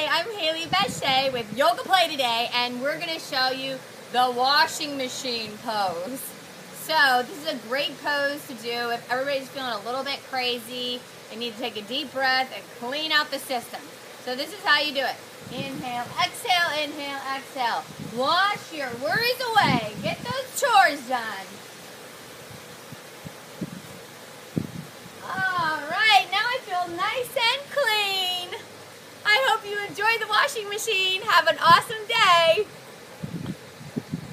Hey, I'm Haley Bechet with Yoga Play Today, and we're going to show you the washing machine pose. So this is a great pose to do if everybody's feeling a little bit crazy. They need to take a deep breath and clean out the system. So this is how you do it. Inhale, exhale, wash your worries away. Get those chores done. Alright, now I feel nice and clean. I hope you enjoy the washing machine. Have an awesome day.